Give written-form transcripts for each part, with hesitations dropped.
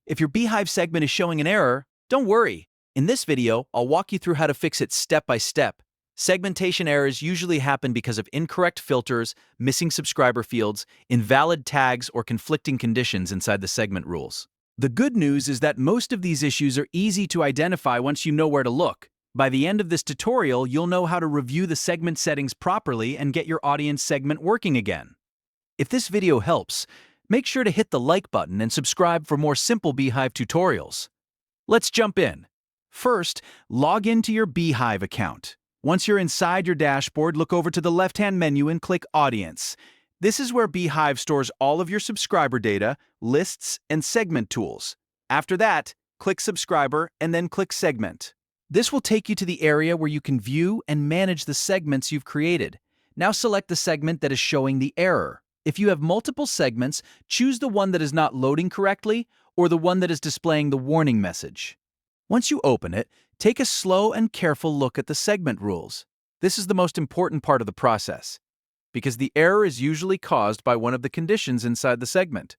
If your Beehiiv segment is showing an error, don't worry. In this video, I'll walk you through how to fix it step by step. Segmentation errors usually happen because of incorrect filters, missing subscriber fields, invalid tags, or conflicting conditions inside the segment rules. The good news is that most of these issues are easy to identify once you know where to look. By the end of this tutorial, you'll know how to review the segment settings properly and get your audience segment working again. If this video helps, make sure to hit the like button and subscribe for more simple Beehiiv tutorials. Let's jump in. First, log into your Beehiiv account. Once you're inside your dashboard, look over to the left-hand menu and click Audience. This is where Beehiiv stores all of your subscriber data, lists, and segment tools. After that, click Subscriber and then click Segment. This will take you to the area where you can view and manage the segments you've created. Now select the segment that is showing the error. If you have multiple segments, choose the one that is not loading correctly or the one that is displaying the warning message. Once you open it, take a slow and careful look at the segment rules. This is the most important part of the process, because the error is usually caused by one of the conditions inside the segment.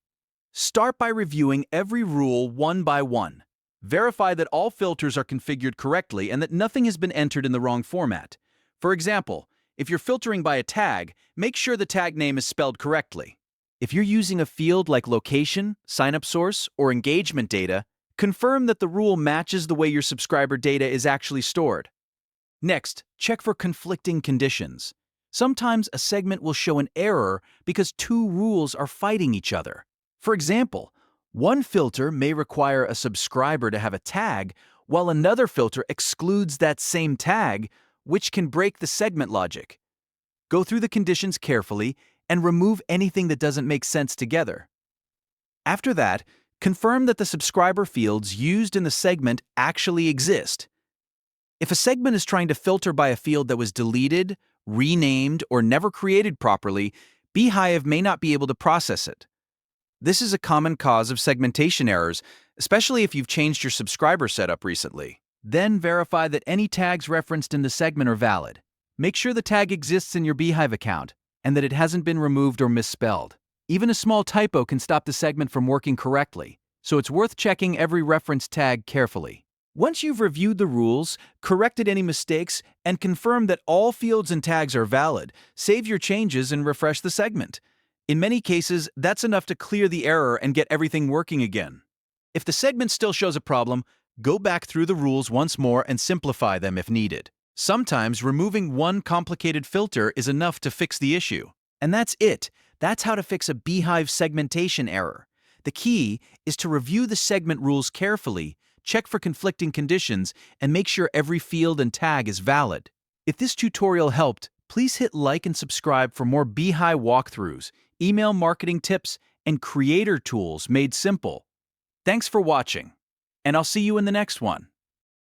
Start by reviewing every rule one by one. Verify that all filters are configured correctly and that nothing has been entered in the wrong format. For example, if you're filtering by a tag, make sure the tag name is spelled correctly. If you're using a field like location, sign-up source, or engagement data, confirm that the rule matches the way your subscriber data is actually stored. Next, check for conflicting conditions. Sometimes a segment will show an error because two rules are fighting each other. For example, one filter may require a subscriber to have a tag, while another filter excludes that same tag, which can break the segment logic. Go through the conditions carefully and remove anything that doesn't make sense together. After that, confirm that the subscriber fields used in the segment actually exist. If a segment is trying to filter by a field that was deleted, renamed, or never created properly, Beehiiv may not be able to process it. This is a common cause of segmentation errors, especially if you've changed your subscriber setup recently. Then verify that any tags referenced in the segment are valid. Make sure the tag exists in your Beehiiv account and that it hasn't been removed or misspelled. Even a small typo can stop the segment from working correctly, so it's worth checking every reference tag carefully. Once you've reviewed the rules, corrected any mistakes, and confirmed that all fields and tags are valid, save your changes and refresh the segment. In many cases, that's enough to clear the error and get everything working again. If the segment still shows a problem, go back through the rules once more and simplify them if needed. Sometimes removing one complicated filter is enough to fix the issue. And that's it. That's how to fix a Beehiiv segmentation error. The key is to review the segment rules carefully, check for conflicting conditions, and make sure every field and tag is valid. If this tutorial helped, please hit like and subscribe for more Beehiiv walkthroughs, email marketing tips, and creator tools made simple. Thanks for watching, and I'll see you in the next one.